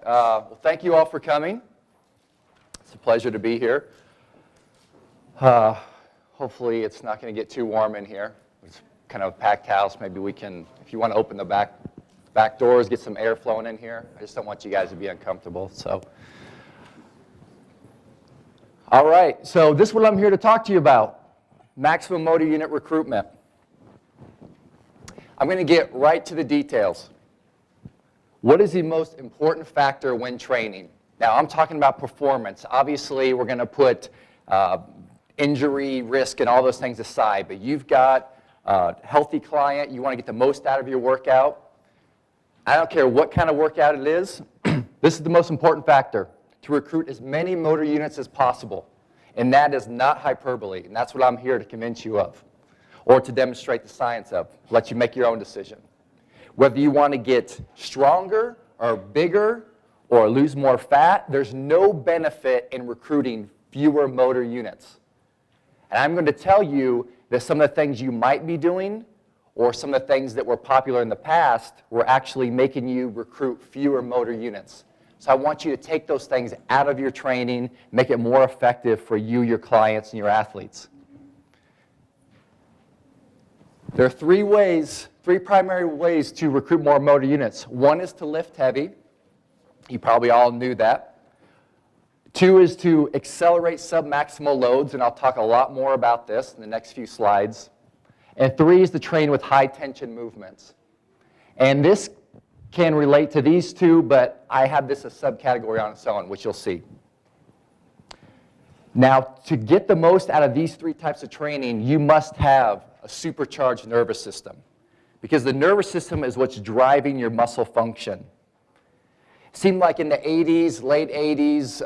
Well, thank you all for coming. It's a pleasure to be here. Hopefully it's not going to get too warm in here. It's kind of a packed house. Maybe we can, if you want to open the back doors, get some air flowing in here. I just don't want you guys to be uncomfortable. So, all right. So this is what I'm here to talk to you about: maximum motor unit recruitment. I'm going to get right to the details. What is the most important factor when training? Now, I'm talking about performance. Obviously, we're going to put injury, risk, and all those things aside. But you've got a healthy client. You want to get the most out of your workout. I don't care what kind of workout it is. This is the most important factor: to recruit as many motor units as possible. And that is not hyperbole. And that's what I'm here to convince you of, or to demonstrate the science of. Let you make your own decision. Whether you want to get stronger or bigger or lose more fat, there's no benefit in recruiting fewer motor units. And I'm going to tell you that some of the things you might be doing, or some of the things that were popular in the past, were actually making you recruit fewer motor units. So I want you to take those things out of your training, make it more effective for you, your clients, and your athletes. There are three primary ways to recruit more motor units. One is to lift heavy. You probably all knew that. Two is to accelerate submaximal loads, and I'll talk a lot more about this in the next few slides. And three is to train with high tension movements. And this can relate to these two, but I have this as a subcategory on its own, which you'll see. Now, to get the most out of these three types of training, you must have a supercharged nervous system, because the nervous system is what's driving your muscle function. It seemed like in the 80s, late 80s,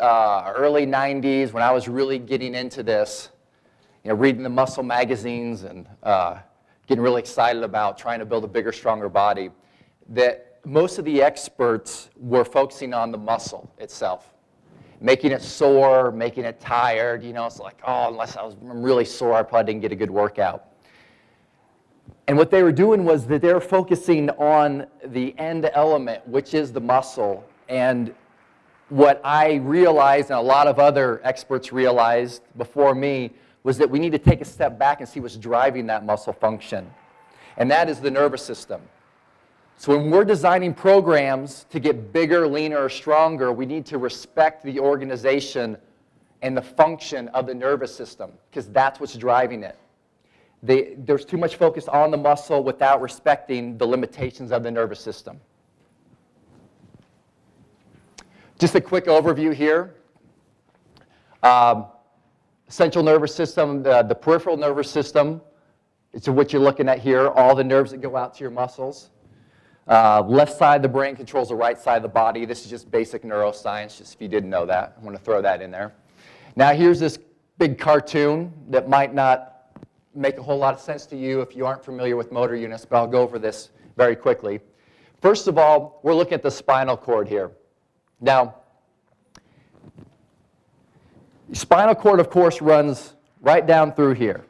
early 90s, when I was really getting into this, reading the muscle magazines and getting really excited about trying to build a bigger, stronger body, that most of the experts were focusing on the muscle itself, making it sore, making it tired. It's like, oh, unless I'm really sore, I probably didn't get a good workout. And what they were doing was that they were focusing on the end element, which is the muscle. And what I realized, and a lot of other experts realized before me, was that we need to take a step back and see what's driving that muscle function. And that is the nervous system. So when we're designing programs to get bigger, leaner, or stronger, we need to respect the organization and the function of the nervous system, because that's what's driving it. There's too much focus on the muscle without respecting the limitations of the nervous system. Just a quick overview here. Central nervous system, the peripheral nervous system, it's what you're looking at here, all the nerves that go out to your muscles. Left side of the brain controls the right side of the body. This is just basic neuroscience, just if you didn't know that. I want to throw that in there. Now here's this big cartoon that might not make a whole lot of sense to you if you aren't familiar with motor units, but I'll go over this very quickly. First of all, we're looking at the spinal cord here. Now, spinal cord, of course, runs right down through here.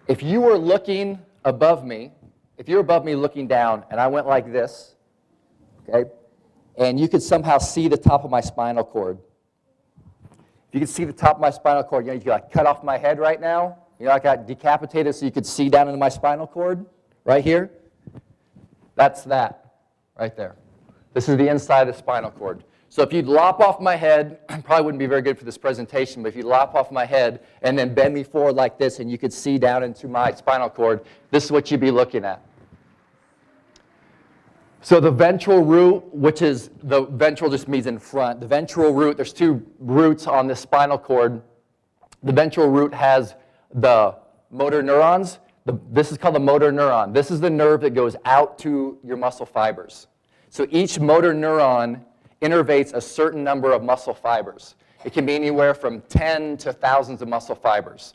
If you were looking above me, if you're above me looking down, and I went like this, okay, and you could somehow see the top of my spinal cord. You can see the top of my spinal cord. You could like cut off my head right now. I got decapitated so you could see down into my spinal cord right here. That's that right there. This is the inside of the spinal cord. So if you'd lop off my head, probably wouldn't be very good for this presentation, but if you lop off my head and then bend me forward like this and you could see down into my spinal cord, this is what you'd be looking at. So the ventral root, which is, the ventral just means in front. The ventral root, there's two roots on the spinal cord. The ventral root has the motor neurons. This is called the motor neuron. This is the nerve that goes out to your muscle fibers. So each motor neuron innervates a certain number of muscle fibers. It can be anywhere from 10 to thousands of muscle fibers.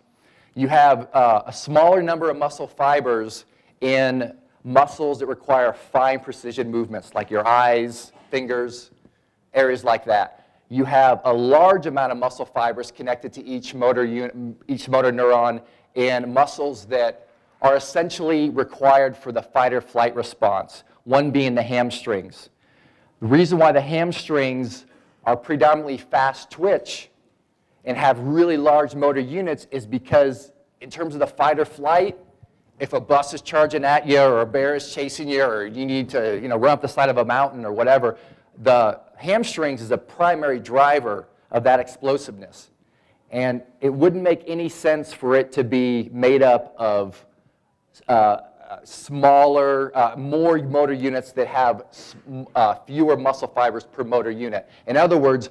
You have a smaller number of muscle fibers in muscles that require fine precision movements, like your eyes, fingers, areas like that. You have a large amount of muscle fibers connected to each motor neuron in muscles that are essentially required for the fight or flight response, one being the hamstrings. The reason why the hamstrings are predominantly fast twitch and have really large motor units is because in terms of the fight or flight, if a bus is charging at you or a bear is chasing you or you need to run up the side of a mountain or whatever, the hamstrings is a primary driver of that explosiveness. And it wouldn't make any sense for it to be made up of smaller, more motor units that have fewer muscle fibers per motor unit. In other words,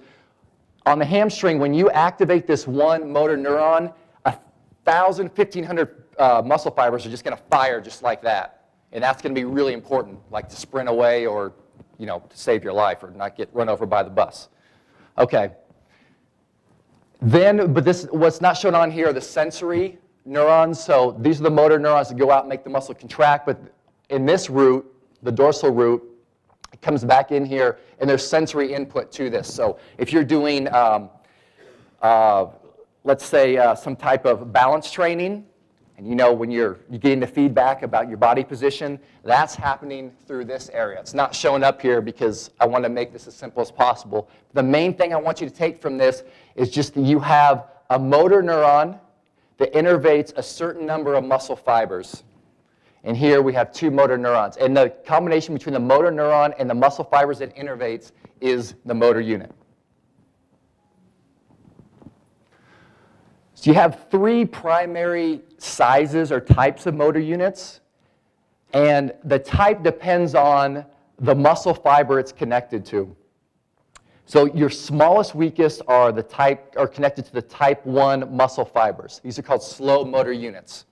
on the hamstring, when you activate this one motor neuron, 1,000, 1,500 muscle fibers are just going to fire just like that. And that's going to be really important, like to sprint away or to save your life or not get run over by the bus. Okay. Then, but what's not shown on here are the sensory neurons. So these are the motor neurons that go out and make the muscle contract. But in this root, the dorsal root, it comes back in here, and there's sensory input to this. So if you're doing, let's say, some type of balance training, and when you're getting the feedback about your body position, that's happening through this area. It's not showing up here because I want to make this as simple as possible. The main thing I want you to take from this is just that you have a motor neuron that innervates a certain number of muscle fibers. And here we have 2 motor neurons. And the combination between the motor neuron and the muscle fibers it innervates is the motor unit. So you have 3 primary sizes or types of motor units. And the type depends on the muscle fiber it's connected to. So your smallest, weakest are connected to the type 1 muscle fibers. These are called slow motor units.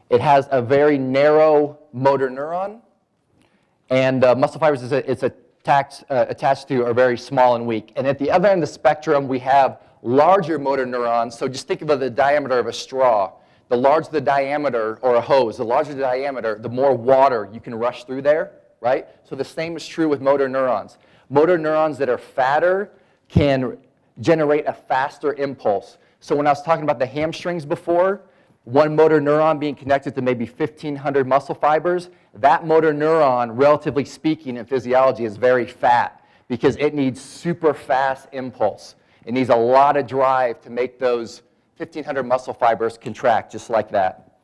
It has a very narrow motor neuron, and muscle fibers it's attached to are very small and weak. And at the other end of the spectrum, we have larger motor neurons. So just think of the diameter of a straw. The larger the diameter, or a hose, the larger the diameter, the more water you can rush through there, right? So the same is true with motor neurons. Motor neurons that are fatter can generate a faster impulse. So when I was talking about the hamstrings before, one motor neuron being connected to maybe 1,500 muscle fibers, that motor neuron, relatively speaking in physiology, is very fat because it needs super fast impulse. It needs a lot of drive to make those 1,500 muscle fibers contract just like that.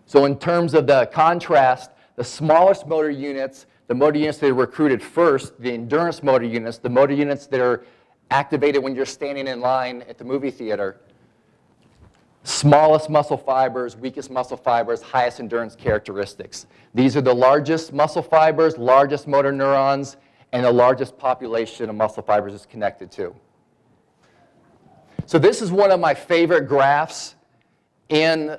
So in terms of the contrast, the smallest motor units, the motor units that are recruited first, the endurance motor units, the motor units that are activated when you're standing in line at the movie theater, smallest muscle fibers, weakest muscle fibers, highest endurance characteristics. These are the largest muscle fibers, largest motor neurons, and the largest population of muscle fibers is connected to. So this is one of my favorite graphs in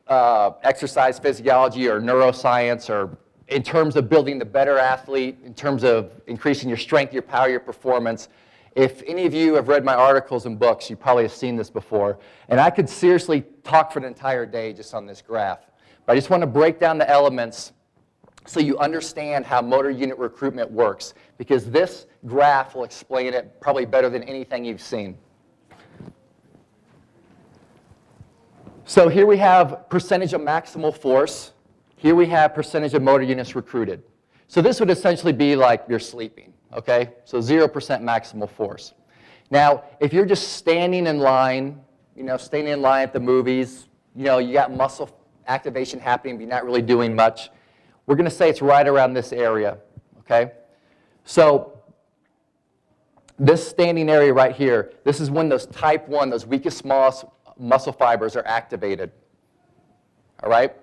exercise physiology or neuroscience, or in terms of building the better athlete, in terms of increasing your strength, your power, your performance. If any of you have read my articles and books, you probably have seen this before. And I could seriously talk for an entire day just on this graph. But I just want to break down the elements so you understand how motor unit recruitment works, because this graph will explain it probably better than anything you've seen. So here we have percentage of maximal force. Here we have percentage of motor units recruited. So this would essentially be like you're sleeping, okay? So 0% maximal force. Now, if you're just standing in line, standing in line at the movies, you got muscle activation happening, but you're not really doing much, we're going to say it's right around this area, okay? So this standing area right here, this is when those type 1, those weakest, smallest muscle fibers are activated, all right?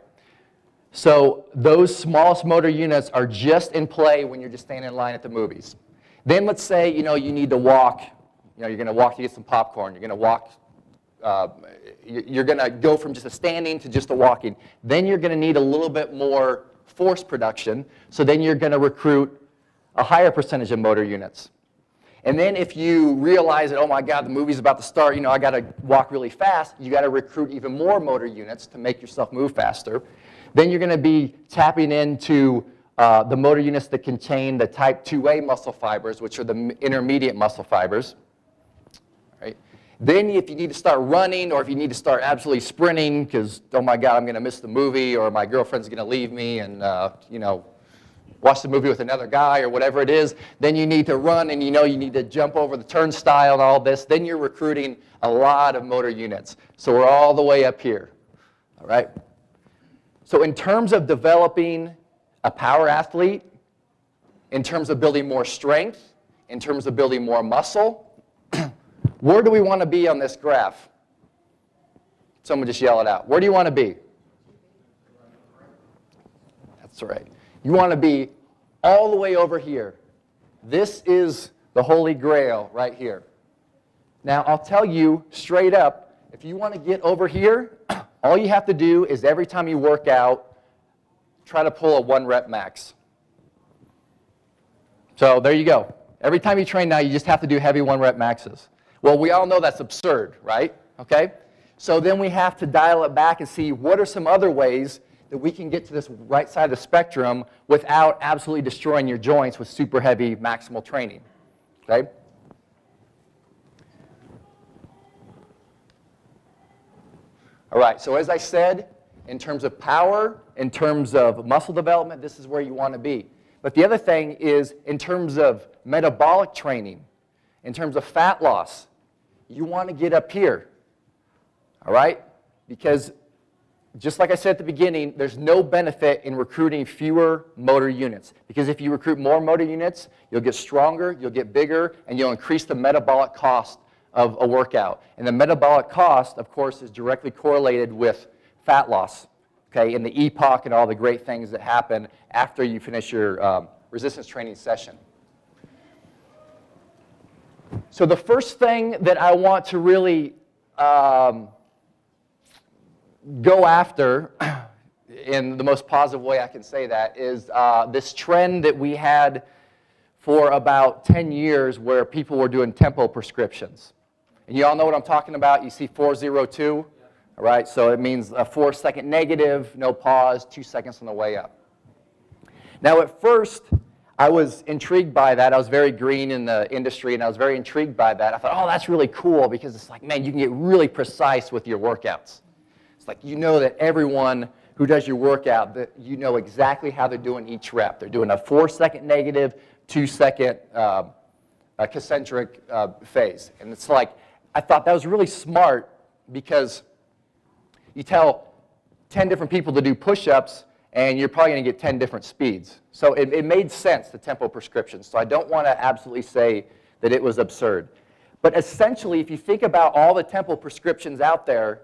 So those smallest motor units are just in play when you're just standing in line at the movies. Then let's say, you need to walk. You're going to walk to get some popcorn. You're going to walk. You're going to go from just a standing to just a walking. Then you're going to need a little bit more force production. So then you're going to recruit a higher percentage of motor units. And then if you realize that, oh my God, the movie's about to start, I got to walk really fast, you got to recruit even more motor units to make yourself move faster. Then you're going to be tapping into the motor units that contain the type 2A muscle fibers, which are the intermediate muscle fibers. Right? Then if you need to start running, or if you need to start absolutely sprinting because, oh my God, I'm going to miss the movie, or my girlfriend's going to leave me, and watch the movie with another guy or whatever it is, then you need to run and you need to jump over the turnstile and all this, then you're recruiting a lot of motor units. So we're all the way up here, all right? So in terms of developing a power athlete, in terms of building more strength, in terms of building more muscle, where do we want to be on this graph? Someone just yell it out. Where do you want to be? That's right. You want to be all the way over here. This is the holy grail right here. Now, I'll tell you straight up, if you want to get over here, all you have to do is every time you work out, try to pull a 1 rep max. So there you go. Every time you train now, you just have to do heavy 1 rep maxes. Well, we all know that's absurd, right? Okay? So then we have to dial it back and see what are some other ways that we can get to this right side of the spectrum without absolutely destroying your joints with super heavy maximal training. Okay? All right, so as I said, in terms of power, in terms of muscle development, this is where you want to be. But the other thing is, in terms of metabolic training, in terms of fat loss, you want to get up here. All right? Because just like I said at the beginning, there's no benefit in recruiting fewer motor units. Because if you recruit more motor units, you'll get stronger, you'll get bigger, and you'll increase the metabolic cost of a workout. And the metabolic cost, of course, is directly correlated with fat loss, okay, and the EPOC and all the great things that happen after you finish your resistance training session. So the first thing that I want to really go after, in the most positive way I can say that, is this trend that we had for about 10 years where people were doing tempo prescriptions. And you all know what I'm talking about. You see 402, all right? So it means a 4-second negative, no pause, 2 seconds on the way up. Now at first, I was intrigued by that. I was very green in the industry, and I was very intrigued by that. I thought, oh, that's really cool, because it's like, man, you can get really precise with your workouts. It's like you know that everyone who does your workout, that you know exactly how they're doing each rep. They're doing a 4-second negative, 2-second concentric phase. And it's like, I thought that was really smart, because you tell 10 different people to do push-ups, and you're probably going to get 10 different speeds. So it made sense, the tempo prescription. So I don't want to absolutely say that it was absurd. But essentially, if you think about all the tempo prescriptions out there,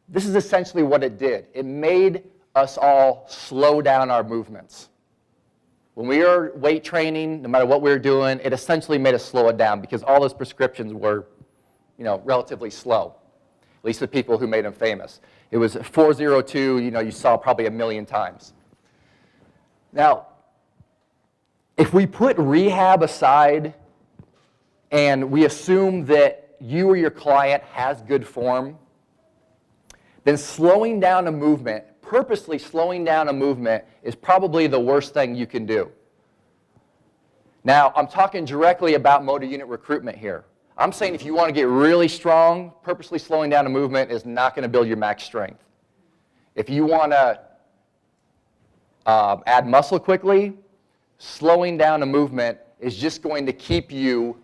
this is essentially what it did. It made us all slow down our movements. When we were weight training, no matter what we were doing, it essentially made us slow it down, because all those prescriptions were, relatively slow, at least the people who made them famous. It was 402, you saw probably 1,000,000 times. Now, if we put rehab aside and we assume that you or your client has good form, then slowing down a movement, purposely slowing down a movement, is probably the worst thing you can do. Now, I'm talking directly about motor unit recruitment here. I'm saying if you want to get really strong, purposely slowing down a movement is not going to build your max strength. If you want to add muscle quickly, slowing down a movement is just going to keep you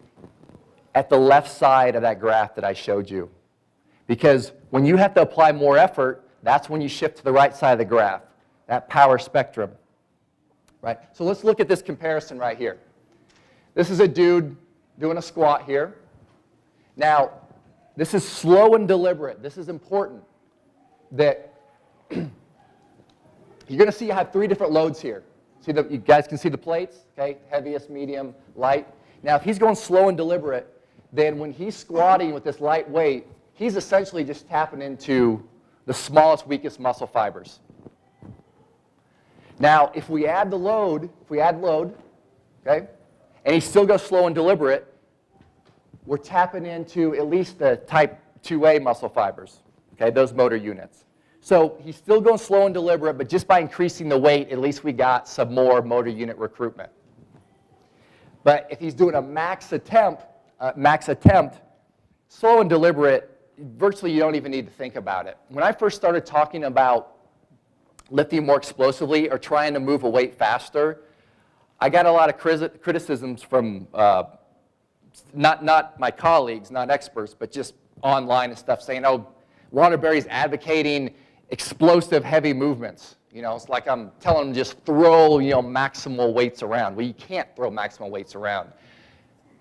at the left side of that graph that I showed you. Because when you have to apply more effort, that's when you shift to the right side of the graph, that power spectrum. Right? So let's look at this comparison right here. This is a dude doing a squat here. Now, this is slow and deliberate. This is important. That you're going to see I have 3 different loads here. See, you guys can see the plates, okay? Heaviest, medium, light. Now, if he's going slow and deliberate, then when he's squatting with this light weight, he's essentially just tapping into the smallest, weakest muscle fibers. Now, if we add the load, okay, and he still goes slow and deliberate, we're tapping into at least the type 2A muscle fibers, okay, those motor units. So he's still going slow and deliberate, but just by increasing the weight, at least we got some more motor unit recruitment. But if he's doing a max attempt, slow and deliberate, virtually you don't even need to think about it. When I first started talking about lifting more explosively or trying to move a weight faster, I got a lot of criticisms from not my colleagues, not experts, but just online and stuff saying, oh, Waterbury's advocating explosive heavy movements. You know, it's like I'm telling them just throw, maximal weights around. Well, you can't throw maximal weights around.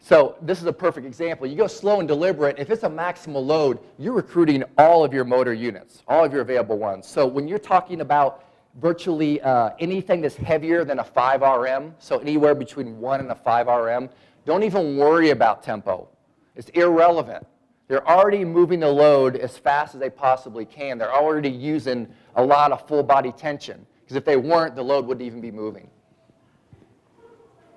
So this is a perfect example. You go slow and deliberate. If it's a maximal load, you're recruiting all of your motor units, all of your available ones. So when you're talking about virtually anything that's heavier than a 5 RM, so anywhere between 1 and a 5 RM, don't even worry about tempo. It's irrelevant. They're already moving the load as fast as they possibly can. They're already using a lot of full body tension, because if they weren't, the load wouldn't even be moving.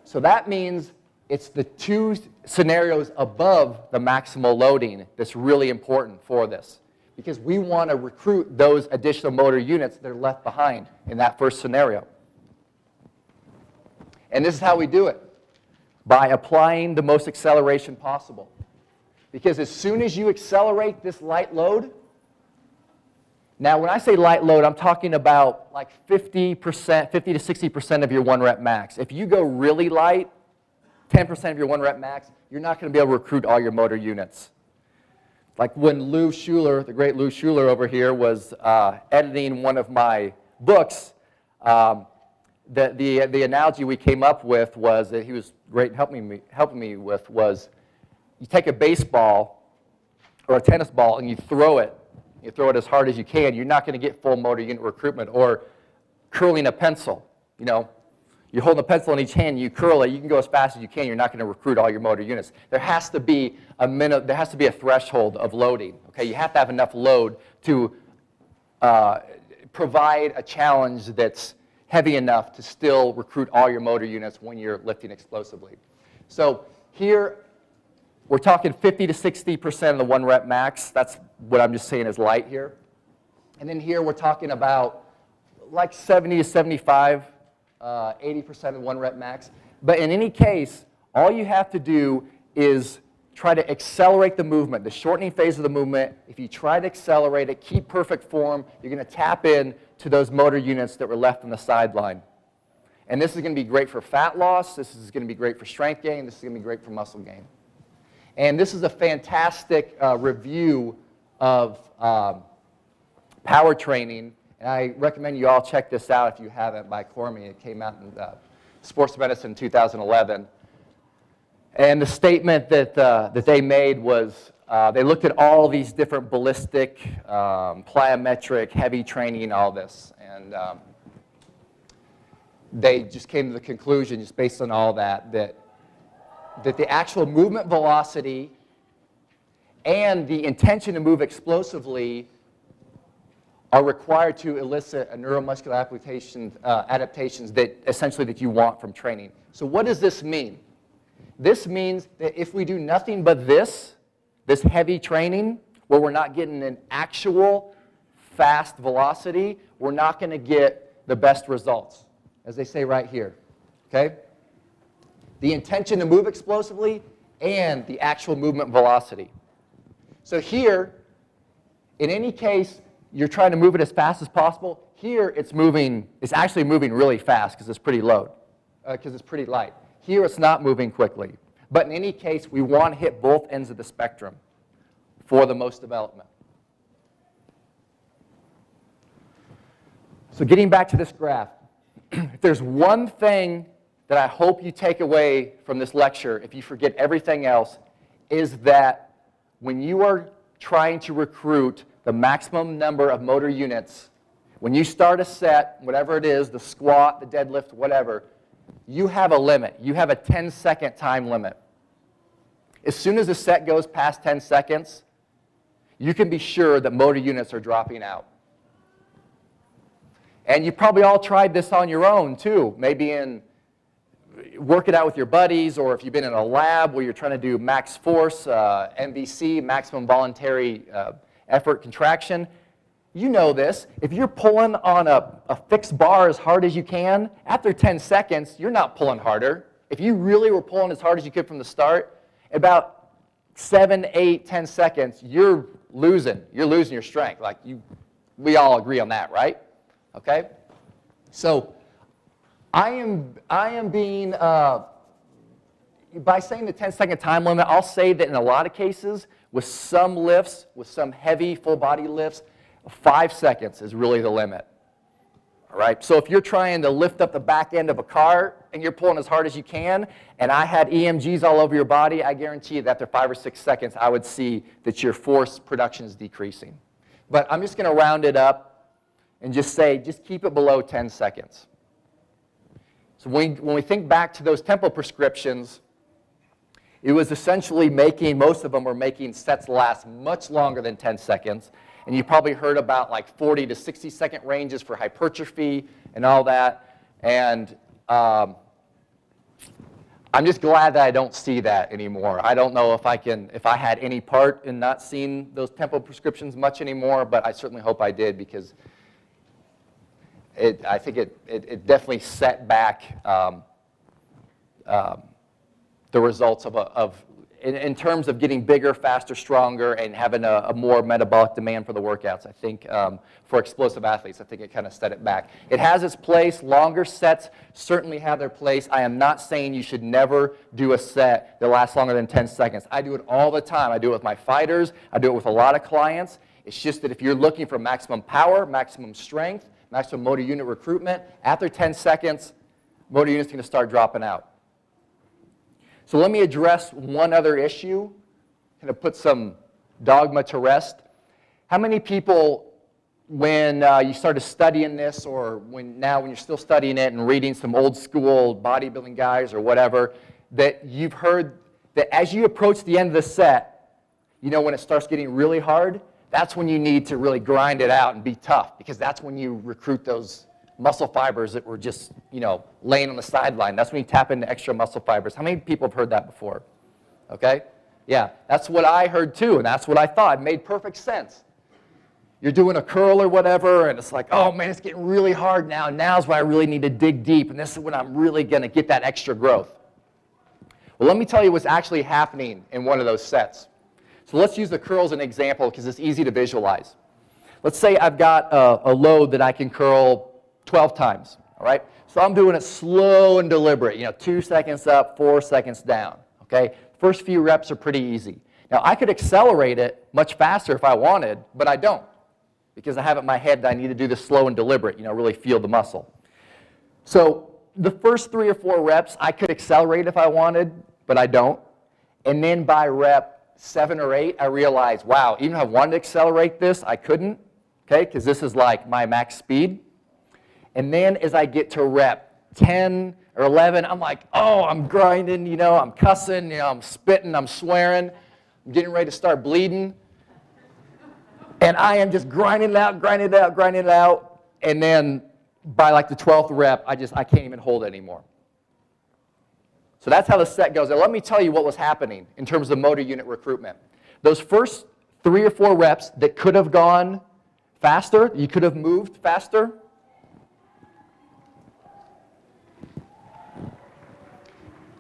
So that means it's the two scenarios above the maximal loading that's really important for this, because we want to recruit those additional motor units that are left behind in that first scenario. And this is how we do it, by applying the most acceleration possible. Because as soon as you accelerate this light load, now when I say light load, I'm talking about like 50%, 50 to 60% of your 1 rep max. If you go really light, 10% of your 1 rep max, you're not going to be able to recruit all your motor units. Like when Lou Schuler, the great Lou Schuler over here, was editing one of my books, the analogy we came up with was, that he was great helping me with, was you take a baseball or a tennis ball and you throw it as hard as you can. You're not going to get full motor unit recruitment. Or curling a pencil, You're holding a pencil in each hand, you curl it, you can go as fast as you can, you're not going to recruit all your motor units. There has to be a threshold of loading. Okay? You have to have enough load to provide a challenge that's heavy enough to still recruit all your motor units when you're lifting explosively. So here, we're talking 50 to 60% of the 1 rep max. That's what I'm just saying is light here. And then here we're talking about like 70 to 75, 80% of the 1 rep max. But in any case, all you have to do is try to accelerate the movement, the shortening phase of the movement. If you try to accelerate it, keep perfect form, you're going to tap in to those motor units that were left on the sideline. And this is going to be great for fat loss. This is going to be great for strength gain. This is going to be great for muscle gain. And this is a fantastic review of power training. And I recommend you all check this out if you haven't, by Cormier. It came out in Sports Medicine 2011. And the statement that they made was they looked at all these different ballistic, plyometric, heavy training, all this. And they just came to the conclusion, just based on all that the actual movement velocity and the intention to move explosively are required to elicit a neuromuscular adaptations that essentially that you want from training. So what does this mean? This means that if we do nothing but this heavy training, where we're not getting an actual fast velocity, we're not going to get the best results, as they say right here. Okay? The intention to move explosively and the actual movement velocity. So here, in any case, you're trying to move it as fast as possible. Here, it's actually moving really fast because it's pretty light. Here, it's not moving quickly. But in any case, we want to hit both ends of the spectrum for the most development. So getting back to this graph, if there's one thing that I hope you take away from this lecture, if you forget everything else, is that when you are trying to recruit the maximum number of motor units, when you start a set, whatever it is, the squat, the deadlift, whatever, you have a limit. You have a 10-second time limit. As soon as the set goes past 10 seconds, you can be sure that motor units are dropping out. And you probably all tried this on your own, too, maybe work it out with your buddies, or if you've been in a lab where you're trying to do max force, MVC, maximum voluntary effort contraction. You know this. If you're pulling on a fixed bar as hard as you can, after 10 seconds, you're not pulling harder. If you really were pulling as hard as you could from the start, about 7, 8, 10 seconds, you're losing your strength. We all agree on that, right? Okay? So I am being, by saying the 10-second time limit, I'll say that in a lot of cases, with some lifts, with some heavy full body lifts, 5 seconds is really the limit. All right, so if you're trying to lift up the back end of a car and you're pulling as hard as you can, and I had EMGs all over your body, I guarantee you that after 5 or 6 seconds, I would see that your force production is decreasing. But I'm just going to round it up and just say, just keep it below 10 seconds. So when we think back to those tempo prescriptions, it was essentially most of them were making sets last much longer than 10 seconds. And you probably heard about like 40 to 60 second ranges for hypertrophy and all that. And I'm just glad that I don't see that anymore. I don't know if I had any part in not seeing those tempo prescriptions much anymore, but I certainly hope I did, because I think it definitely set back the results in terms of getting bigger, faster, stronger, and having a more metabolic demand for the workouts. I think for explosive athletes, I think it kind of set it back. It has its place. Longer sets certainly have their place. I am not saying you should never do a set that lasts longer than 10 seconds. I do it all the time. I do it with my fighters. I do it with a lot of clients. It's just that if you're looking for maximum power, maximum strength, maximum motor unit recruitment, after 10 seconds, motor unit's going to start dropping out. So let me address one other issue, kind of put some dogma to rest. How many people, when you started studying this, or when you're still studying it and reading some old school bodybuilding guys or whatever, that you've heard that as you approach the end of the set, when it starts getting really hard, that's when you need to really grind it out and be tough, because that's when you recruit those muscle fibers that were just, laying on the sideline. That's when you tap into extra muscle fibers. How many people have heard that before? Okay? Yeah, that's what I heard too, and that's what I thought. It made perfect sense. You're doing a curl or whatever, and it's like, oh man, it's getting really hard now. Now's when I really need to dig deep, and this is when I'm really going to get that extra growth. Well, let me tell you what's actually happening in one of those sets. So let's use the curl as an example, because it's easy to visualize. Let's say I've got a load that I can curl 12 times, all right? So I'm doing it slow and deliberate, 2 seconds up, 4 seconds down, okay? First few reps are pretty easy. Now, I could accelerate it much faster if I wanted, but I don't, because I have it in my head that I need to do this slow and deliberate, really feel the muscle. So the first 3 or 4 reps, I could accelerate if I wanted, but I don't. And then by rep 7 or 8, I realized, wow, even if I wanted to accelerate this, I couldn't, okay, because this is like my max speed. And then as I get to rep 10 or 11, I'm like, oh, I'm grinding, I'm cussing, I'm spitting, I'm swearing, I'm getting ready to start bleeding. And I am just grinding it out, grinding it out, grinding it out. And then by like the 12th rep, I can't even hold it anymore. So that's how the set goes. Now let me tell you what was happening in terms of motor unit recruitment. Those first 3 or 4 reps that could have gone faster, you could have moved faster,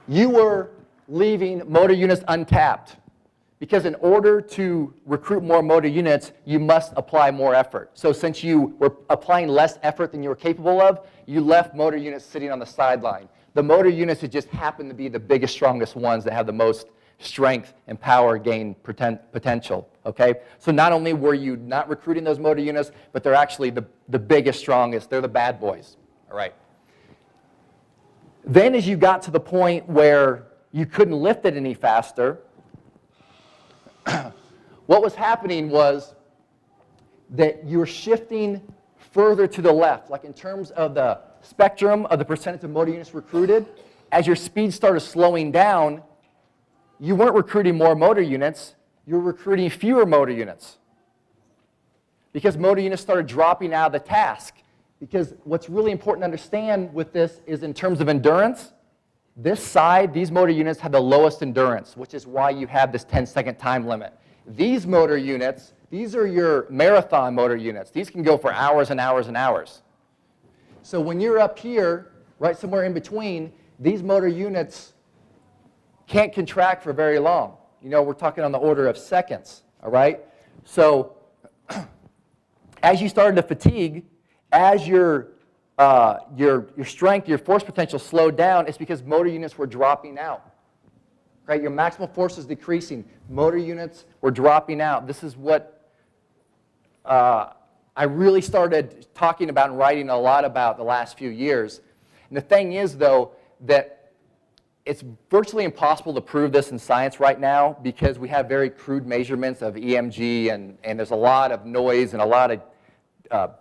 you were leaving motor units untapped, because in order to recruit more motor units, you must apply more effort. So since you were applying less effort than you were capable of, you left motor units sitting on the sideline. The motor units that just happen to be the biggest, strongest ones that have the most strength and power gain potential, okay? So not only were you not recruiting those motor units, but they're actually the biggest, strongest. They're the bad boys, all right? Then as you got to the point where you couldn't lift it any faster, what was happening was that you were shifting further to the left, like in terms of the spectrum of the percentage of motor units recruited. As your speed started slowing down, you weren't recruiting more motor units, you were recruiting fewer motor units, because motor units started dropping out of the task. Because what's really important to understand with this is in terms of endurance, this side, these motor units have the lowest endurance, which is why you have this 10-second time limit. These motor units, these are your marathon motor units. These can go for hours and hours and hours. So when you're up here, right somewhere in between, these motor units can't contract for very long. We're talking on the order of seconds, all right? So as you started to fatigue, as your your strength, your force potential slowed down, it's because motor units were dropping out. Right? Your maximal force is decreasing. Motor units were dropping out. This is what I really started talking about and writing a lot about the last few years. And the thing is, though, that it's virtually impossible to prove this in science right now because we have very crude measurements of EMG, and there's a lot of noise and a lot of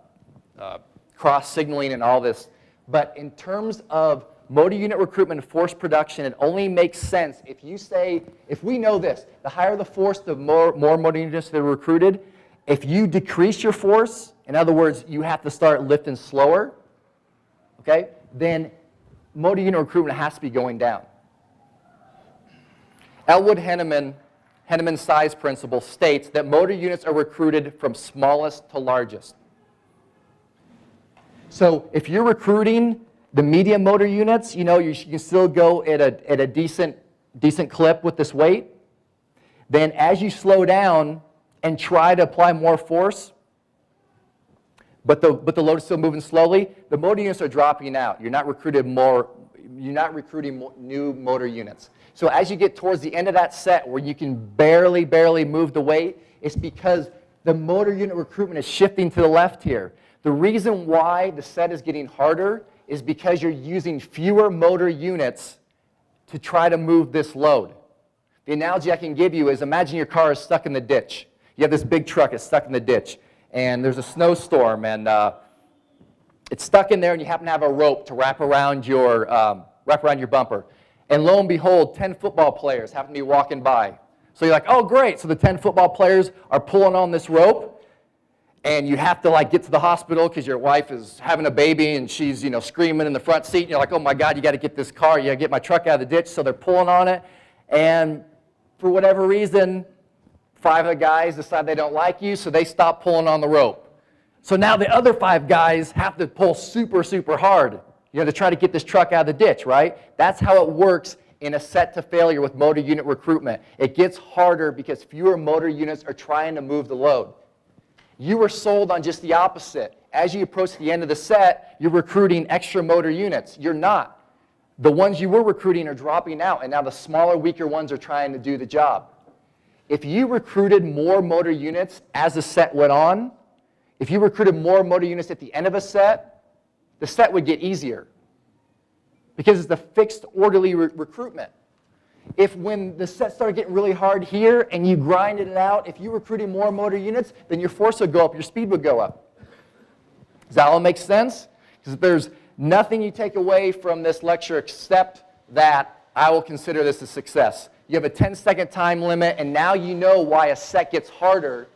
cross-signaling and all this. But in terms of motor unit recruitment and force production, it only makes sense if you say, if we know this, the higher the force, the more motor units that are recruited. If you decrease your force, in other words, you have to start lifting slower, okay, then motor unit recruitment has to be going down. Henneman's size principle states that motor units are recruited from smallest to largest. So if you're recruiting the medium motor units, you know, you can still go at a decent clip with this weight. Then as you slow down and try to apply more force, but the load is still moving slowly, the motor units are dropping out. You're not recruiting new motor units. So as you get towards the end of that set where you can barely move the weight, it's because the motor unit recruitment is shifting to the left here. The reason why the set is getting harder is because you're using fewer motor units to try to move this load. The analogy I can give you is imagine your car is stuck in the ditch. You have this big truck, it's stuck in the ditch, and there's a snowstorm, and it's stuck in there, and you happen to have a rope to wrap around your bumper. And lo and behold, 10 football players happen to be walking by. So you're like, oh, great. So the 10 football players are pulling on this rope, and you have to get to the hospital because your wife is having a baby, and she's screaming in the front seat. And you're like, oh, my God, you got to get this car. You got to get my truck out of the ditch. So they're pulling on it. And for whatever reason, 5 of the guys decide they don't like you, so they stop pulling on the rope. So now the other 5 guys have to pull super hard. To try to get this truck out of the ditch, right? That's how it works in a set to failure with motor unit recruitment. It gets harder because fewer motor units are trying to move the load. You were sold on just the opposite. As you approach the end of the set, you're recruiting extra motor units. You're not. The ones you were recruiting are dropping out, and now the smaller, weaker ones are trying to do the job. If you recruited more motor units as the set went on, if you recruited more motor units at the end of a set, the set would get easier because it's the fixed, orderly recruitment. If when the set started getting really hard here and you grinded it out, if you recruited more motor units, then your force would go up, your speed would go up. Does that all make sense? Because there's nothing you take away from this lecture except that I will consider this a success. You have a 10-second time limit, and now you know why a set gets harder.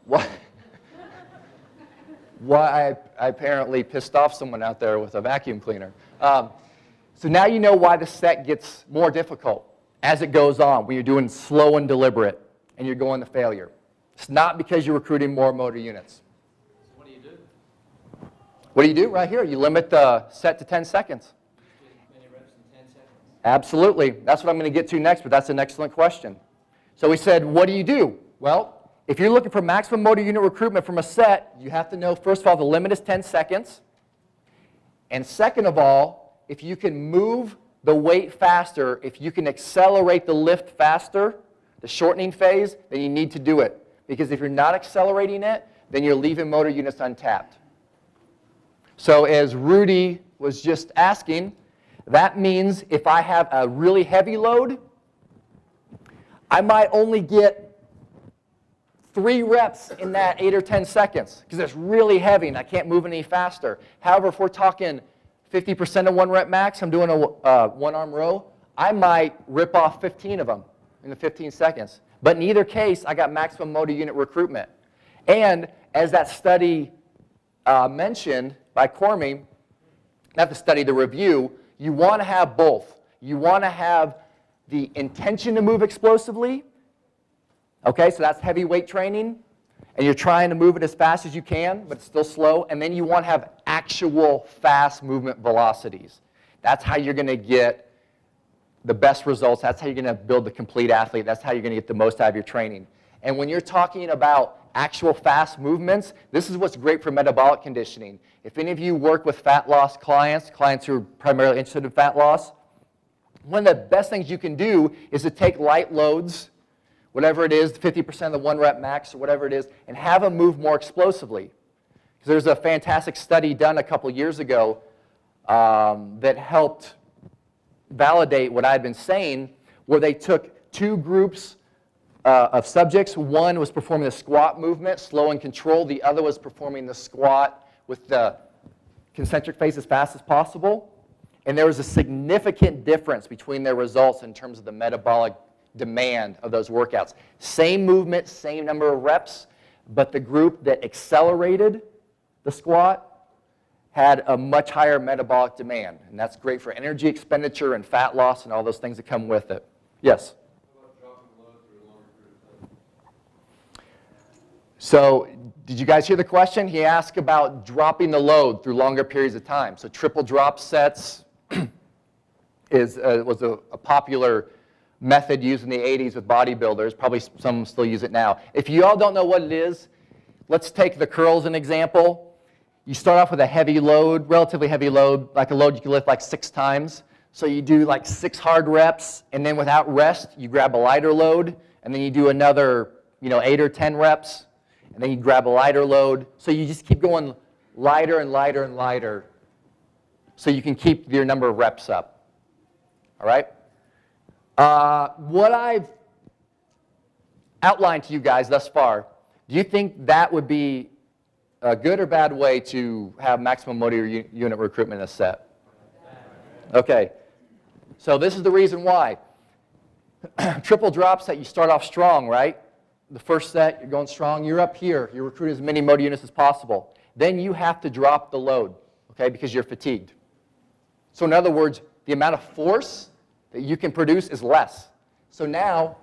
Why I apparently pissed off someone out there with a vacuum cleaner. So now you know why the set gets more difficult as it goes on when you're doing slow and deliberate and you're going to failure. It's not because you're recruiting more motor units. So what do you do? What do you do? Right here. You limit the set to 10 seconds. Many reps in 10 seconds. Absolutely. That's what I'm going to get to next, but that's an excellent question. So we said, what do you do? Well, if you're looking for maximum motor unit recruitment from a set, you have to know, first of all, the limit is 10 seconds. And second of all, if you can move the weight faster, if you can accelerate the lift faster, the shortening phase, then you need to do it. Because if you're not accelerating it, then you're leaving motor units untapped. So as Rudy was just asking, that means if I have a really heavy load, I might only get 3 reps in that 8 or 10 seconds because it's really heavy and I can't move any faster. However, if we're talking 50% of 1 rep max, I'm doing a 1-arm row, I might rip off 15 of them in the 15 seconds. But in either case, I got maximum motor unit recruitment. And as that study mentioned by Cormy, not the study, the review, you want to have both. You want to have the intention to move explosively. Okay, so that's heavy weight training, and you're trying to move it as fast as you can, but it's still slow, and then you want to have actual fast movement velocities. That's how you're going to get the best results. That's how you're going to build the complete athlete. That's how you're going to get the most out of your training. And when you're talking about actual fast movements, this is what's great for metabolic conditioning. If any of you work with fat loss clients who are primarily interested in fat loss, one of the best things you can do is to take light loads, whatever it is, 50% of the 1 rep max or whatever it is, and have them move more explosively. There's a fantastic study done a couple years ago that helped validate what I'd been saying, where they took 2 groups of subjects. One was performing the squat movement, slow and controlled. The other was performing the squat with the concentric phase as fast as possible. And there was a significant difference between their results in terms of the metabolic demand of those workouts. Same movement, same number of reps, but the group that accelerated the squat had a much higher metabolic demand. And that's great for energy expenditure and fat loss and all those things that come with it. Yes? So did you guys hear the question? He asked about dropping the load through longer periods of time. So triple drop sets was a popular method used in the 80s with bodybuilders. Probably some still use it now. If you all don't know what it is, let's take the curls as an example. You start off with a heavy load, relatively heavy load, like a load you can lift like 6 times. So you do like 6 hard reps, and then without rest, you grab a lighter load, and then you do another 8 or 10 reps. And then you grab a lighter load. So you just keep going lighter and lighter and lighter so you can keep your number of reps up. All right? What I've outlined to you guys thus far, do you think that would be a good or bad way to have maximum motor unit recruitment in a set? Okay. So this is the reason why. Triple drop set, you start off strong, right? The first set, you're going strong, you're up here, you're recruiting as many motor units as possible. Then you have to drop the load, okay, because you're fatigued. So in other words, the amount of force that you can produce is less. So now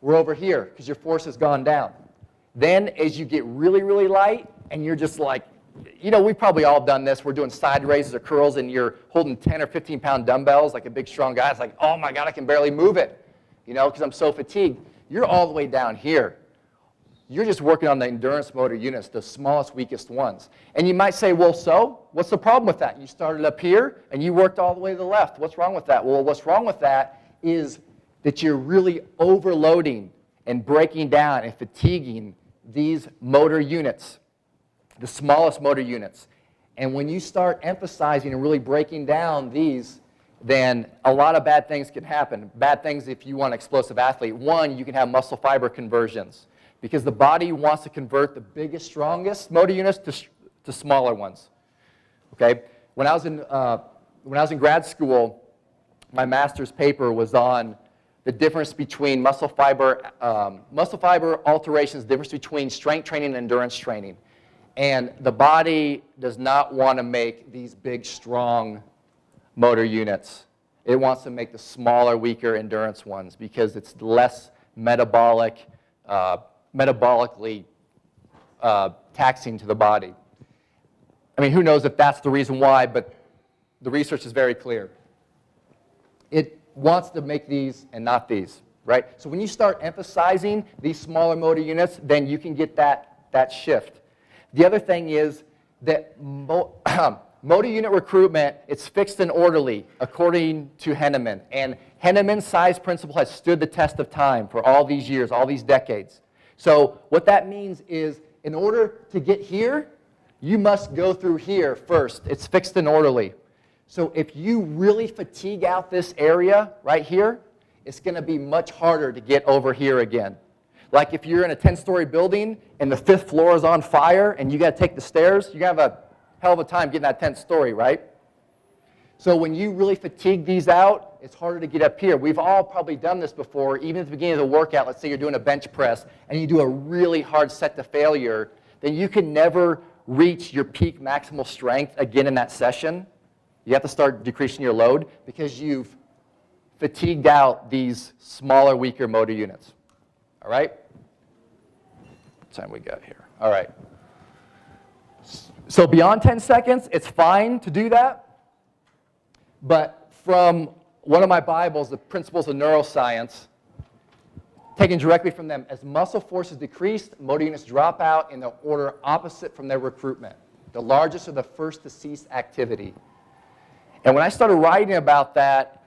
we're over here because your force has gone down. Then as you get really, really light and you're just like, we've probably all done this. We're doing side raises or curls and you're holding 10 or 15 pound dumbbells like a big strong guy. It's like, oh my God, I can barely move it, because I'm so fatigued. You're all the way down here. You're just working on the endurance motor units, the smallest, weakest ones. And you might say, well, so what's the problem with that? You started up here and you worked all the way to the left. What's wrong with that? Well, what's wrong with that is that you're really overloading and breaking down and fatiguing these motor units, the smallest motor units. And when you start emphasizing and really breaking down these, then a lot of bad things can happen. Bad things if you want an explosive athlete. One, you can have muscle fiber conversions, because the body wants to convert the biggest, strongest motor units to smaller ones. Okay? When I was in grad school, my master's paper was on the difference between muscle fiber alterations, the difference between strength training and endurance training. And the body does not want to make these big, strong motor units. It wants to make the smaller, weaker endurance ones because it's less metabolically taxing to the body. I mean, who knows if that's the reason why, but the research is very clear. It wants to make these and not these, right? So when you start emphasizing these smaller motor units, then you can get that shift. The other thing is that motor unit recruitment, it's fixed and orderly according to Henneman. And Henneman's size principle has stood the test of time for all these years, all these decades. So what that means is in order to get here, you must go through here first. It's fixed and orderly. So if you really fatigue out this area right here, it's going to be much harder to get over here again. Like if you're in a 10-story building and the 5th floor is on fire and you got to take the stairs, you're going to have a hell of a time getting that 10th story, right? So when you really fatigue these out, it's harder to get up here. We've all probably done this before. Even at the beginning of the workout, let's say you're doing a bench press and you do a really hard set to failure, then you can never reach your peak maximal strength again in that session. You have to start decreasing your load because you've fatigued out these smaller, weaker motor units. All right? What time we got here? All right. So beyond 10 seconds, it's fine to do that. But from one of my Bibles, the Principles of Neuroscience, taken directly from them. As muscle force is decreased, motor units drop out in the order opposite from their recruitment. The largest are the first to cease activity. And when I started writing about that,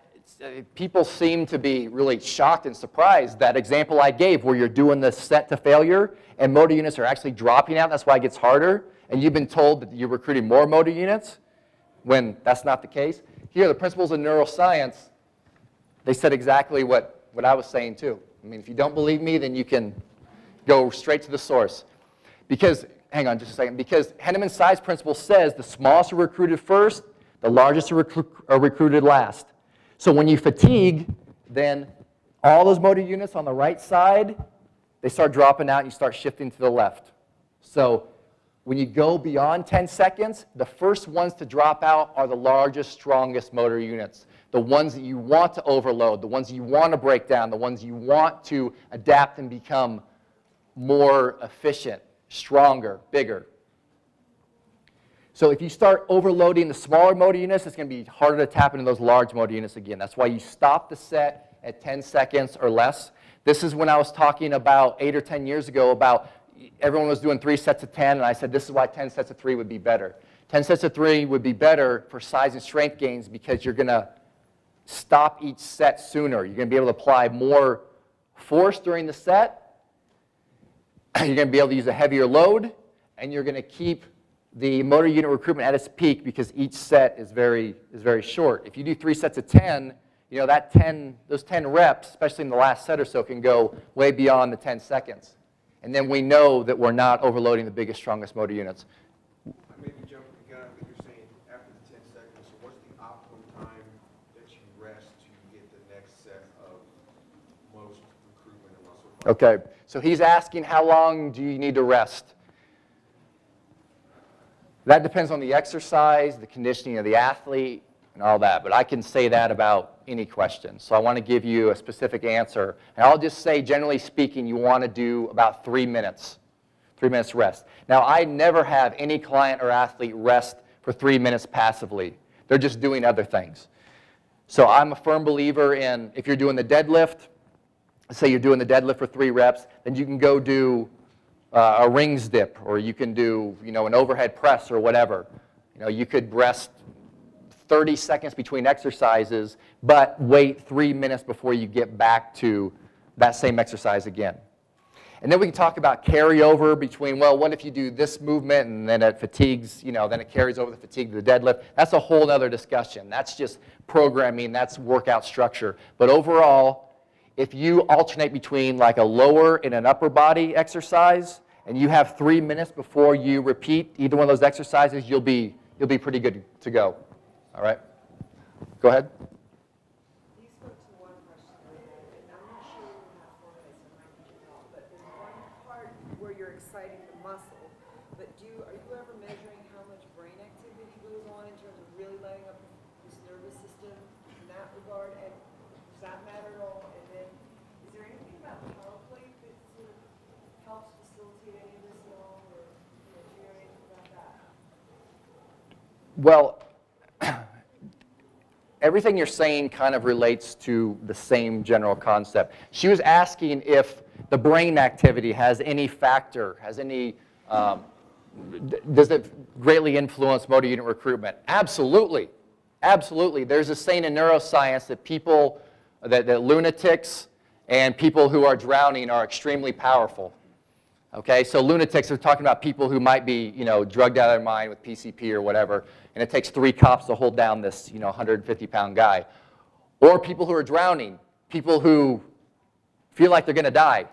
people seemed to be really shocked and surprised. That example I gave where you're doing the Sett to failure and motor units are actually dropping out, that's why it gets harder, and you've been told that you're recruiting more motor units when that's not the case. Here, the principles of neuroscience, they said exactly what I was saying too. I mean, if you don't believe me, then you can go straight to the source. Because, hang on just a second, because Henneman's size principle says the smallest are recruited first, the largest are recruited last. So when you fatigue, then all those motor units on the right side, they start dropping out and you start shifting to the left. So when you go beyond 10 seconds, the first ones to drop out are the largest, strongest motor units. The ones that you want to overload, the ones you want to break down, the ones you want to adapt and become more efficient, stronger, bigger. So if you start overloading the smaller motor units, it's going to be harder to tap into those large motor units again. That's why you stop the set at 10 seconds or less. This is when I was talking about 8 or 10 years ago about everyone was doing 3 sets of 10, and I said this is why 10 sets of 3 would be better. 10 sets of 3 would be better for size and strength gains because you're going to stop each set sooner. You're going to be able to apply more force during the set. You're going to be able to use a heavier load, and you're going to keep the motor unit recruitment at its peak because each set is very short. If you do 3 sets of 10, you know those 10 reps, especially in the last set or so, can go way beyond the 10 seconds. And then we know that we're not overloading the biggest, strongest motor units. I may be jumping the gun, but you're saying after the 10 seconds, so what's the optimum time that you rest to get the next set of most recruitment and muscle function? Okay, so he's asking how long do you need to rest? That depends on the exercise, the conditioning of the athlete, and all that. But I can say that about any question. So I want to give you a specific answer. And I'll just say, generally speaking, you want to do about 3 minutes. 3 minutes rest. Now, I never have any client or athlete rest for 3 minutes passively. They're just doing other things. So I'm a firm believer in if you're doing the deadlift, say you're doing the deadlift for 3 reps, then you can go do a rings dip, or you can do an overhead press or whatever. You could rest 30 seconds between exercises, but wait 3 minutes before you get back to that same exercise again. And then we can talk about carryover between, well, what if you do this movement and then it fatigues, then it carries over the fatigue to the deadlift. That's a whole other discussion. That's just programming, that's workout structure. But overall, if you alternate between like a lower and an upper body exercise, and you have 3 minutes before you repeat either one of those exercises, you'll be pretty good to go. All right? Go ahead. You spoke to one question earlier, and I'm not sure how far it is, so I might be off, but there's one part where you're exciting the muscle, but are you ever measuring how much brain activity goes on in terms of really lighting up this nervous system in that regard, and does that matter at all? And then, is there anything about power plate that sort of helps facilitate any of this at all, or do you know anything about that? Well, everything you're saying kind of relates to the same general concept. She was asking if the brain activity has any factor, does it greatly influence motor unit recruitment? Absolutely. Absolutely. There's a saying in neuroscience that lunatics and people who are drowning are extremely powerful. Okay, so lunatics are talking about people who might be, drugged out of their mind with PCP or whatever, and it takes 3 cops to hold down this, 150-pound guy. Or people who are drowning, people who feel like they're going to die.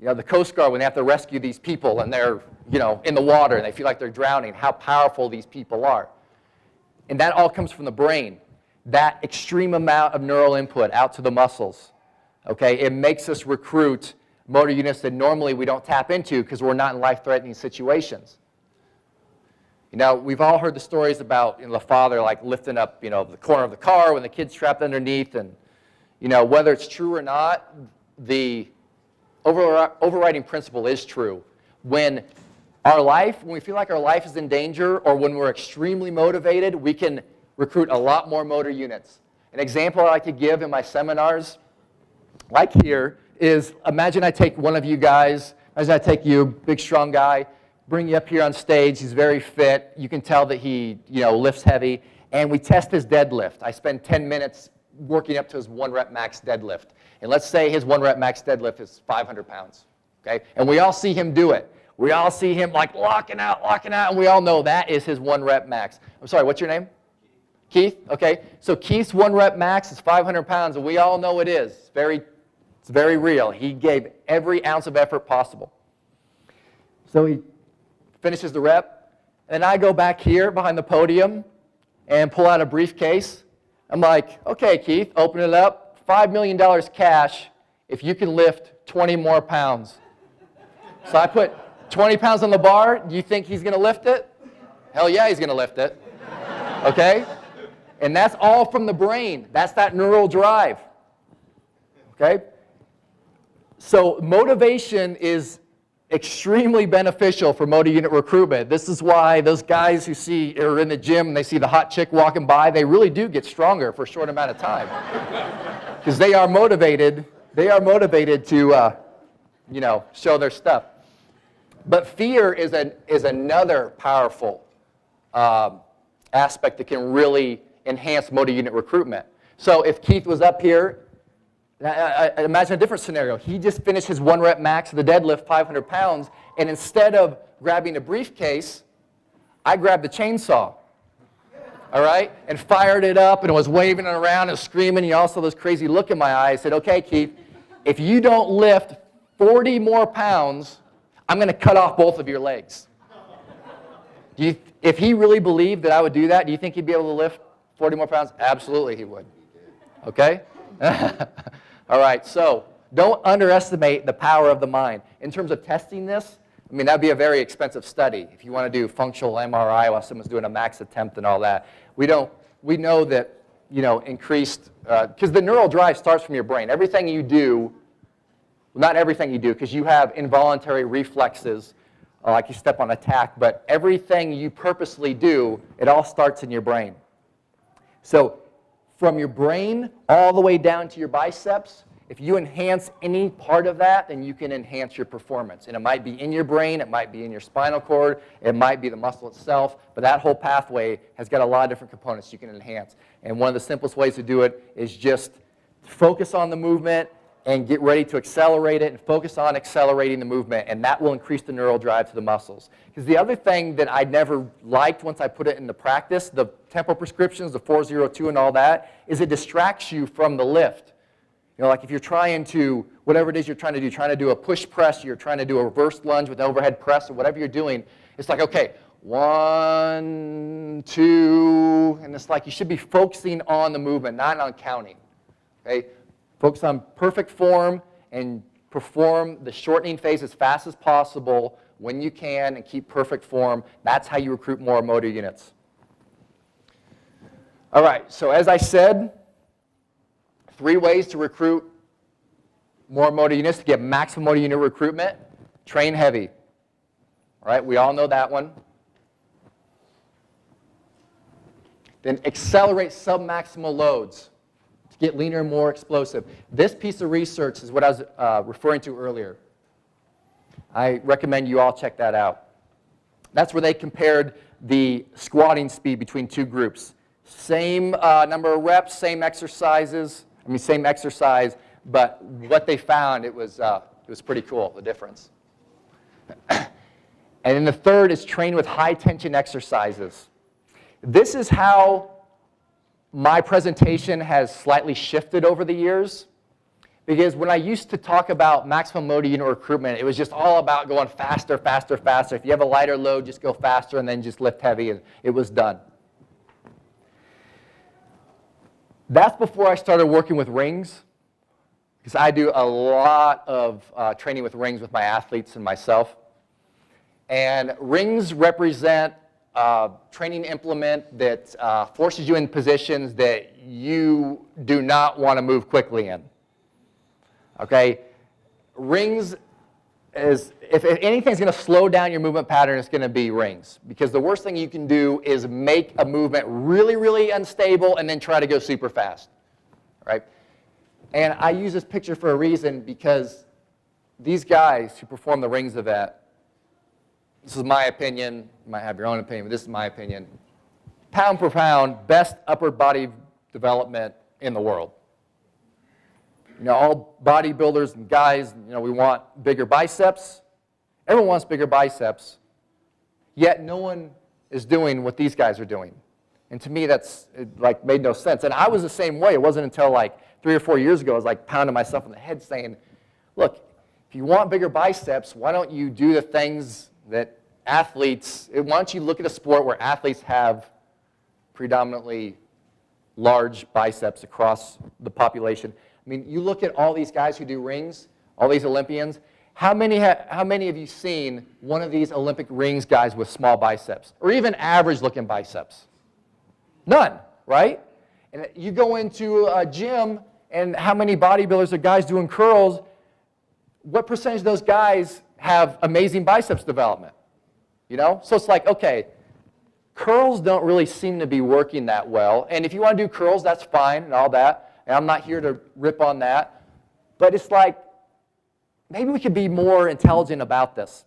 The Coast Guard, when they have to rescue these people and they're, in the water and they feel like they're drowning, how powerful these people are. And that all comes from the brain. That extreme amount of neural input out to the muscles, okay, it makes us recruit motor units that normally we don't tap into because we're not in life-threatening situations. We've all heard the stories about the father like lifting up, the corner of the car when the kid's trapped underneath, and whether it's true or not, the overriding principle is true. When we feel like our life is in danger, or when we're extremely motivated, we can recruit a lot more motor units. An example I like to give in my seminars, like here, is imagine I take one of you guys, imagine I take you, big strong guy, bring you up here on stage. He's very fit. You can tell that he lifts heavy. And we test his deadlift. I spend 10 minutes working up to his 1 rep max deadlift. And let's say his 1 rep max deadlift is 500 pounds. Okay? And we all see him do it. We all see him like locking out, and we all know that is his 1 rep max. I'm sorry, what's your name? Keith? Okay. So Keith's 1 rep max is 500 pounds, and we all know it is. It's very real. He gave every ounce of effort possible. So he finishes the rep, and I go back here behind the podium and pull out a briefcase. I'm like, okay, Keith, open it up. $5 million cash if you can lift 20 more pounds. So I put 20 pounds on the bar. Do you think he's going to lift it? Hell yeah, he's going to lift it. Okay? And that's all from the brain. That's that neural drive. Okay? So motivation is extremely beneficial for motor unit recruitment. This is why those guys who are in the gym and they see the hot chick walking by, they really do get stronger for a short amount of time. Because they are motivated to show their stuff. But fear is another powerful aspect that can really enhance motor unit recruitment. So if Keith was up here, imagine a different scenario. He just finished his 1 rep max of the deadlift, 500 pounds, and instead of grabbing a briefcase, I grabbed the chainsaw, all right, and fired it up and was waving it around and screaming. He also this crazy look in my eye. I said, okay, Keith, if you don't lift 40 more pounds, I'm going to cut off both of your legs. If he really believed that I would do that, do you think he'd be able to lift 40 more pounds? Absolutely he would. Okay? All right, so don't underestimate the power of the mind. In terms of testing this, I mean, that would be a very expensive study if you want to do functional MRI while someone's doing a max attempt and all that. We know that, increased, because the neural drive starts from your brain. Everything you do, well, not everything you do, because you have involuntary reflexes, like you step on a tack, but everything you purposely do, it all starts in your brain. So from your brain all the way down to your biceps, if you enhance any part of that, then you can enhance your performance. And it might be in your brain, it might be in your spinal cord, it might be the muscle itself, but that whole pathway has got a lot of different components you can enhance. And one of the simplest ways to do it is just focus on the movement and get ready to accelerate it and focus on accelerating the movement, and that will increase the neural drive to the muscles. Because the other thing that I never liked once I put it into practice, the tempo prescriptions, the 402 and all that, is it distracts you from the lift. Like if you're trying to, whatever it is you're trying to do a push press, you're trying to do a reverse lunge with overhead press or whatever you're doing, it's like, okay, 1, 2, and it's like you should be focusing on the movement, not on counting. Okay? Focus on perfect form and perform the shortening phase as fast as possible when you can and keep perfect form. That's how you recruit more motor units. All right, so as I said, 3 ways to recruit more motor units to get maximum motor unit recruitment. Train heavy. All right, we all know that one. Then accelerate submaximal loads to get leaner and more explosive. This piece of research is what I was referring to earlier. I recommend you all check that out. That's where they compared the squatting speed between 2 groups. Same number of reps, same exercise, but what they found, it was pretty cool, the difference. And then the third is train with high tension exercises. This is how my presentation has slightly shifted over the years. Because when I used to talk about maximum motor unit recruitment, it was just all about going faster, faster, faster. If you have a lighter load, just go faster and then just lift heavy, and it was done. That's before I started working with rings, because I do a lot of training with rings with my athletes and myself. And rings represent a training implement that forces you in positions that you do not want to move quickly in. Okay? Rings is, if anything's going to slow down your movement pattern, it's going to be rings. Because the worst thing you can do is make a movement really, really unstable and then try to go super fast. Right? And I use this picture for a reason because these guys who perform the rings event, this is my opinion, you might have your own opinion, but this is my opinion, pound for pound, best upper body development in the world. You know, all bodybuilders and guys, you know, we want bigger biceps. Everyone wants bigger biceps, yet no one is doing what these guys are doing. And to me, that's like made no sense. And I was the same way. It wasn't until like 3 or 4 years ago I was like pounding myself on the head saying, look, if you want bigger biceps, why don't you do the things that athletes, why don't you look at a sport where athletes have predominantly large biceps across the population. I mean, you look at all these guys who do rings, all these Olympians, how many have you seen one of these Olympic rings guys with small biceps, or even average-looking biceps? None, right? And you go into a gym, and how many bodybuilders or guys doing curls, what percentage of those guys have amazing biceps development? You know? So it's like, okay, curls don't really seem to be working that well. And if you want to do curls, that's fine and all that. And I'm not here to rip on that. But it's like, maybe we could be more intelligent about this.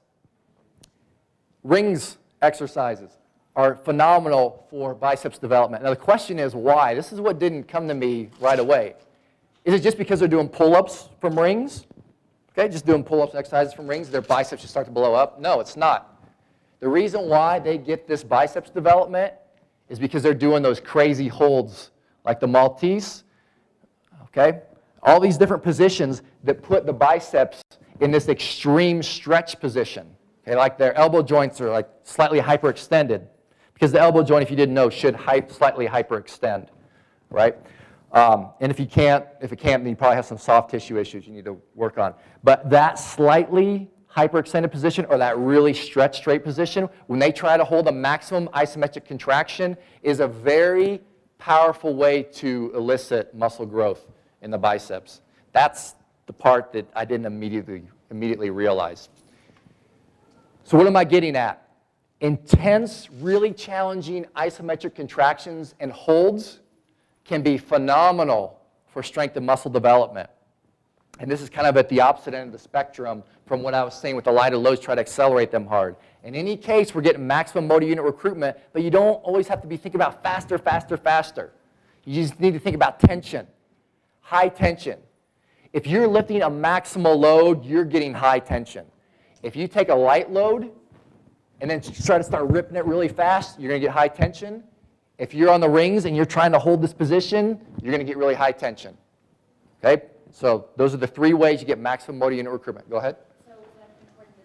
Rings exercises are phenomenal for biceps development. Now the question is why? This is what didn't come to me right away. Is it just because they're doing pull-ups from rings? Okay, just doing pull-ups exercises from rings, their biceps just start to blow up? No, it's not. The reason why they get this biceps development is because they're doing those crazy holds like the Maltese, okay? All these different positions that put the biceps in this extreme stretch position. Okay, like their elbow joints are like slightly hyperextended. Because the elbow joint, if you didn't know, should slightly hyperextend, right? And if it can't, then you probably have some soft tissue issues you need to work on. But that slightly hyperextended position or that really stretched straight position, when they try to hold a maximum isometric contraction, is a very powerful way to elicit muscle growth in the biceps. That's the part that I didn't immediately realize. So what am I getting at? Intense, really challenging isometric contractions and holds can be phenomenal for strength and muscle development. And this is kind of at the opposite end of the spectrum from what I was saying with the lighter loads, try to accelerate them hard. In any case, we're getting maximum motor unit recruitment, but you don't always have to be thinking about faster, faster, faster. You just need to think about tension, high tension. If you're lifting a maximal load, you're getting high tension. If you take a light load and then try to start ripping it really fast, you're going to get high tension. If you're on the rings and you're trying to hold this position, you're going to get really high tension. Okay? So those are the 3 ways you get maximum motor unit recruitment. Go ahead. So is that important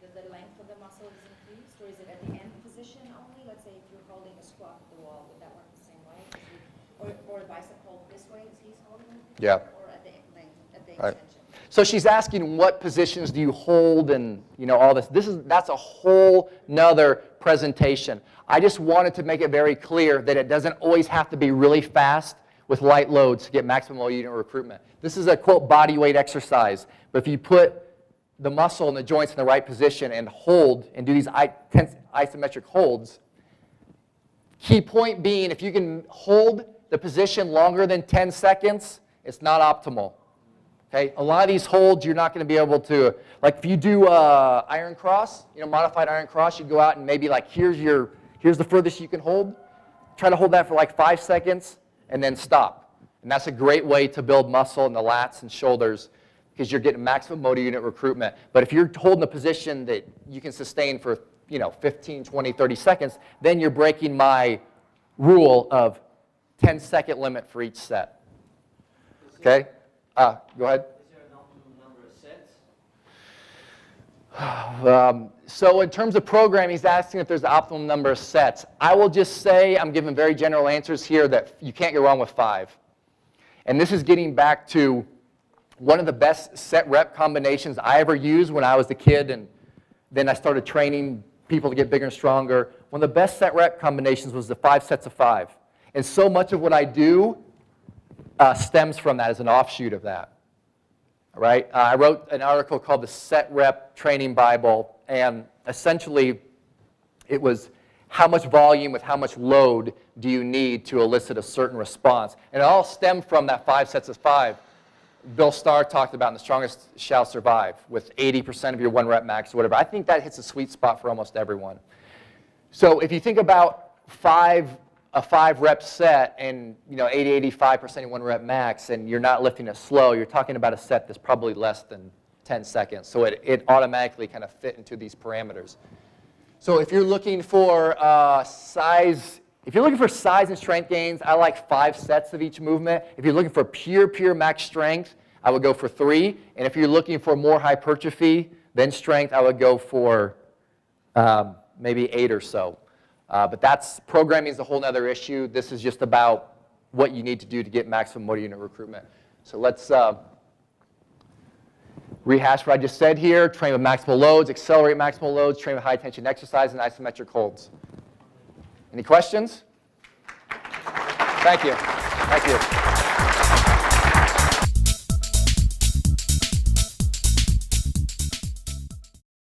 that the length of the muscle is increased, or is it at the end position only? Let's say if you're holding a squat at the wall, would that work the same way? Or a bicep hold this way as he's holding it? Yeah. Or at the length, at the Right. extension? So she's asking what positions do you hold and all this. That's a whole nother presentation. I just wanted to make it very clear that it doesn't always have to be really fast with light loads to get maximum motor unit recruitment. This is a, quote, body weight exercise. But if you put the muscle and the joints in the right position and hold and do these tense isometric holds, key point being if you can hold the position longer than 10 seconds, it's not optimal. Okay? A lot of these holds you're not going to be able to, like if you do iron cross, modified iron cross, you go out and maybe like here's the furthest you can hold. Try to hold that for like 5 seconds and then stop. And that's a great way to build muscle in the lats and shoulders because you're getting maximum motor unit recruitment. But if you're holding a position that you can sustain for 15, 20, 30 seconds, then you're breaking my rule of 10-second limit for each set. Okay? Go ahead. Is there an optimum number of sets? So in terms of programming, he's asking if there's the optimum number of sets. I will just say, I'm giving very general answers here, that you can't go wrong with 5. And this is getting back to one of the best set rep combinations I ever used when I was a kid, and then I started training people to get bigger and stronger. One of the best set rep combinations was the 5 sets of 5. And so much of what I do stems from that as an offshoot of that. All right? I wrote an article called the Set Rep Training Bible, and essentially it was how much volume with how much load do you need to elicit a certain response. And it all stemmed from that 5 sets of 5. Bill Starr talked about, and the strongest shall survive, with 80% of your 1 rep max or whatever. I think that hits a sweet spot for almost everyone. So if you think about a 5 rep set and 80-85% of 1 rep max, and you're not lifting it slow, you're talking about a set that's probably less than 10 seconds. So it automatically kind of fit into these parameters. So if you're looking for size and strength gains, I like 5 sets of each movement. If you're looking for pure max strength, I would go for 3. And if you're looking for more hypertrophy than strength, I would go for maybe 8 or so. But programming is a whole other issue. This is just about what you need to do to get maximum motor unit recruitment. So let's rehash what I just said here. Train with maximal loads, accelerate maximal loads, train with high tension exercise, and isometric holds. Any questions? Thank you. Thank you.